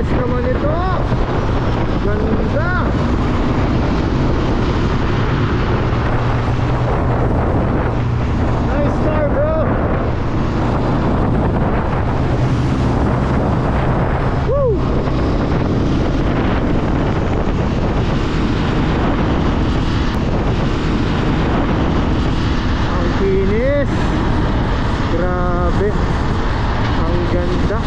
kinis naman ito. Ganda. Nice car, bro. Woo. Ang kinis. Grabe. Ang ganda.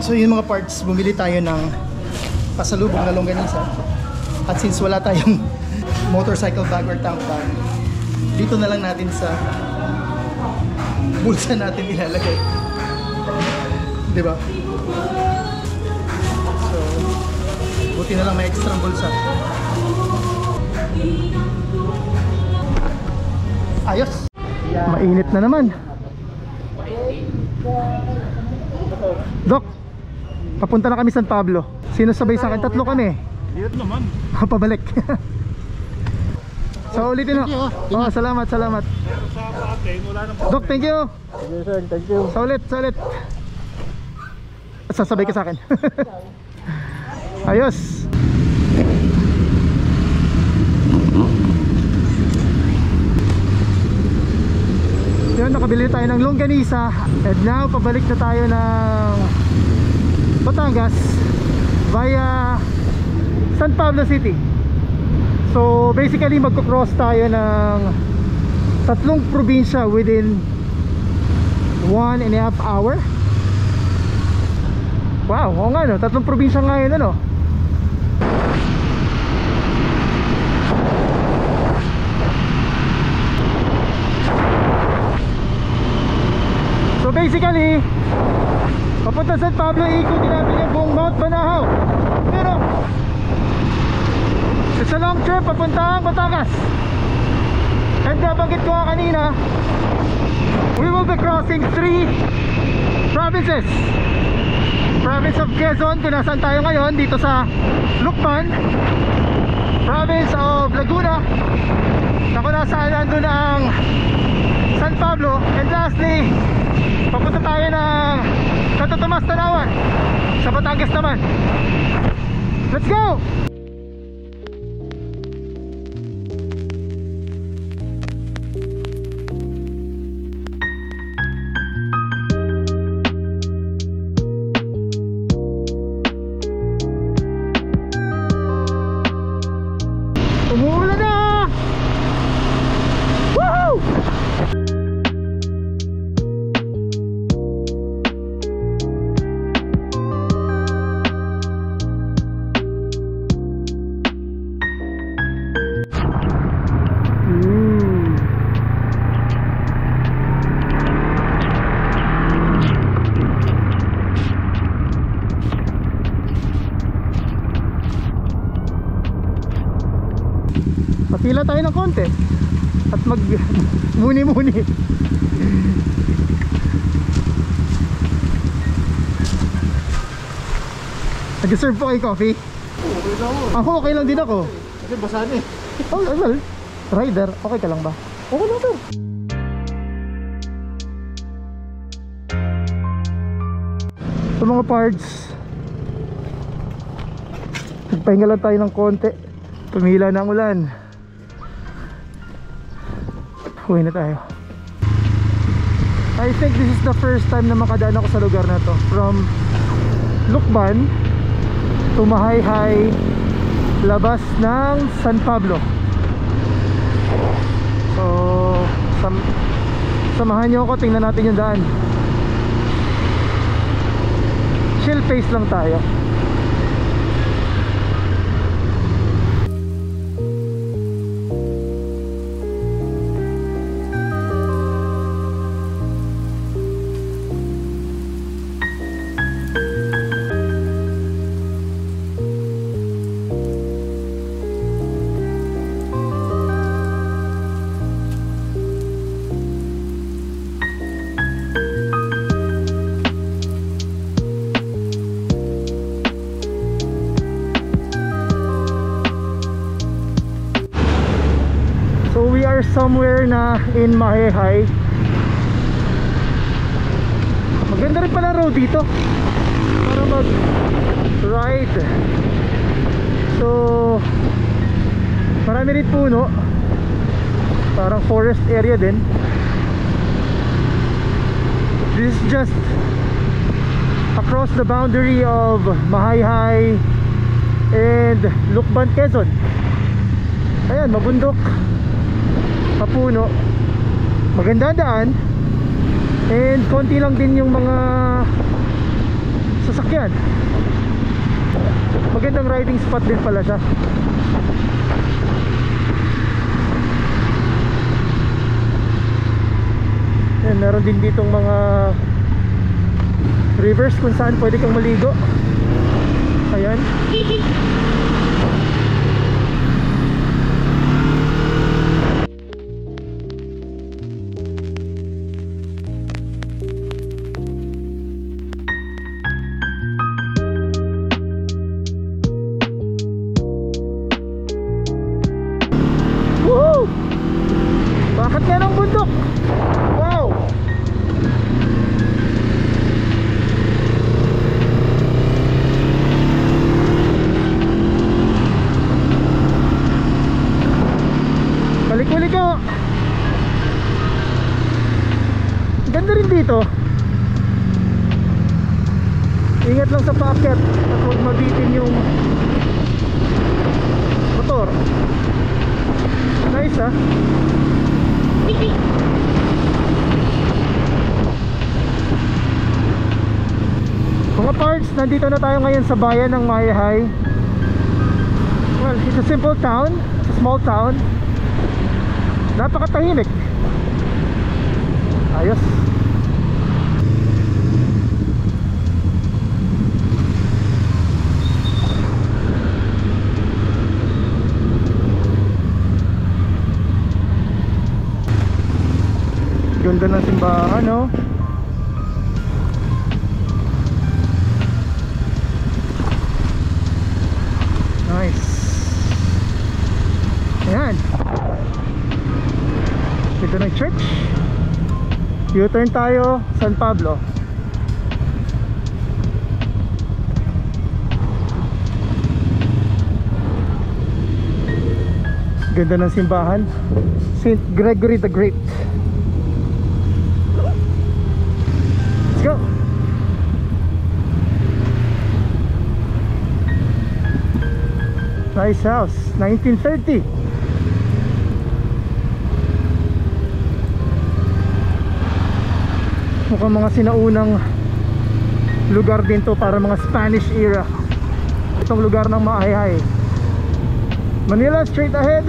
So yung mga parts, bumili tayo ng pasalubong na longganisa. At since wala tayong motorcycle bag or tank bag, dito na lang natin sa bulsa natin ilalagay. Diba? So, buti na lang may extra bulsa. Ayos! Mainit na naman. Dok, papunta na kami San Pablo. Sino sabay sa akin? Tatlo kami. Hirap naman. Pabalik. So ulitin mo. Oh, salamat, salamat. Dok, thank you. Yes sir, thank you. Sa ulit, sa ulit. Sasabay ka sa akin. Ayos. Yun, nakabili tayo ng longganisa. And now, pabalik na tayo ng Batangas via San Pablo City. So basically magko-cross tayo ng tatlong probinsya within 1.5 hour. Wow, oo nga no, tatlong probinsya ngayon ano. So basically papunta San Pablo, ikutin natin yung buong Mount Banahaw. Pero it's a long trip papuntang Batangas. And nabanggit ko nga kanina, we will be crossing 3 provinces. Province of Quezon, kung nasaan tayo ngayon, dito sa Lucban. Province of Laguna, na kung nasaan nandun ang San Pablo. And lastly, papunta tayo ng Santo Tomas, Tanawan, sa Batangas naman. Let's go! Umuulan na! Woohoo! Patila tayo ng konti at mag muni-muni. Nag-serve po kayo coffee? Okay lang mo. Ako okay lang din ako. Kasi basa na eh. Oh, well, rider, okay ka lang ba? Okay lang sir. Sa mga parts, nagpahinga lang tayo ng konti. Tumila na ang ulan. Uwi na tayo. I think this is the first time na makadaan ako sa lugar na to. From Lucban to Mahayhay, labas ng San Pablo. So samahan nyo ako, tingnan natin yung daan. Chill pace lang tayo. are somewhere na in Mahihai. Maganda rin pala road dito para mag ride. So marami rin puno, parang forest area din. This is just across the boundary of Mahihai and Lukban, Quezon. Ayan, mabundok, mapuno, maganda daan, and konti lang din yung mga sasakyan. Magandang riding spot din pala siya. Ayan, meron din ditong mga rivers kung saan pwede kang maligo. Ayan. Woo! Bakit nga ng bundok? Wow! Balik-balik ko. Ganda rin dito. Ingat lang sa paakyat at huwag mabitin yung motor. Nice ah. Mga parts, nandito na tayo ngayon sa bayan ng Mahihai. Well, it's a simple town. It's a small town. Napakatahimik. Ayos. Ganda ng simbahan, no? Nice. Ayan. Ito ng church. U-turn tayo, San Pablo. Ganda ng simbahan, St. Gregory the Great. Let's go. Nice house, 1930. Mukhang mga sinaunang lugar din to, para mga Spanish era itong lugar ng Mahihai. Manila, straight ahead.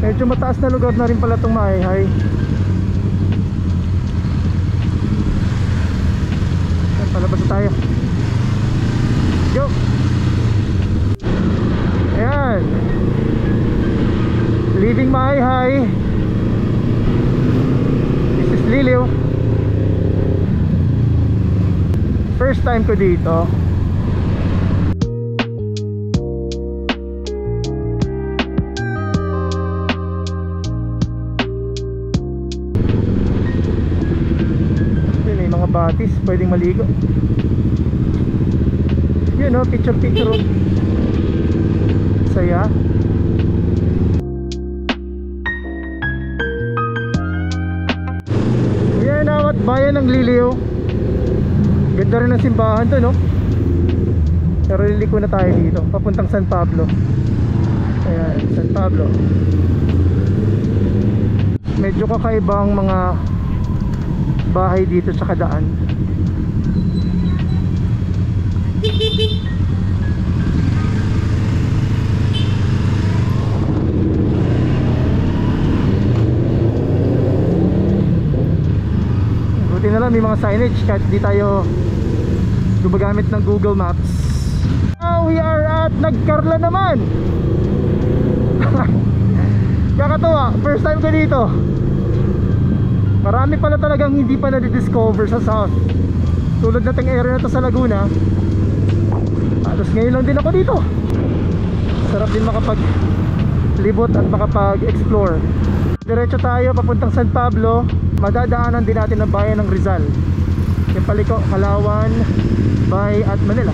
Medyo mataas na lugar na rin pala itong Mahihai. Palabas na tayo. Go! Ayan, leaving Mahihai. This is Liliw. First time ko dito. May mga batis, pwedeng maligo. Yun, no? Picture saya. Yan awat bayan ng Liliw. Ganda rin ng simbahan to, no? Pero liliko na tayo dito, papuntang San Pablo. Ayan, San Pablo. Medyo kakaibang mga bahay dito sa kadaan. Buti na lang may mga signage kahit di tayo gumagamit ng Google Maps. Now we are at Nagkarla naman. Kakatuwa, first time ko dito. Marami pala talagang hindi pa na-discover sa South. Tulad nating area na to sa Laguna. Halos ngayon lang din ako dito. Sarap din makapag-libot at makapag-explore. Diretso tayo papuntang San Pablo. Madadaanan din natin ang bayan ng Rizal, yung Paliko, Calauan, Bay at Manila.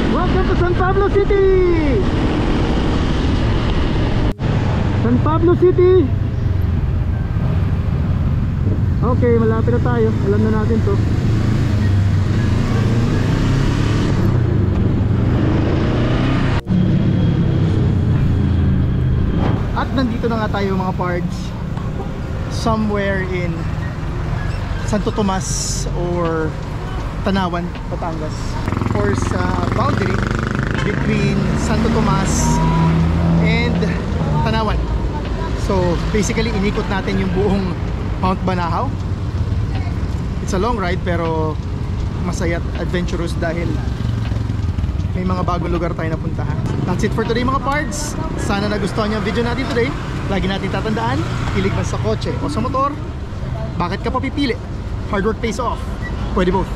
Welcome to San Pablo City! San Pablo City! Okay, malapit na tayo. Alam na natin to. At nandito na nga tayo mga pards, somewhere in Santo Tomas or Tanawan, Batangas. Of course, boundary between Santo Tomas and Tanawan. So basically inikot natin yung buong Mount Banahaw. It's a long ride pero masaya at adventurous dahil may mga bagong lugar tayo napuntahan. That's it for today mga pards. Sana nagustuhan niyo ang video natin today. Lagi natin tatandaan, hilig man sa kotse o sa motor, bakit ka pa pipili? Hard work pays off. Pwede both.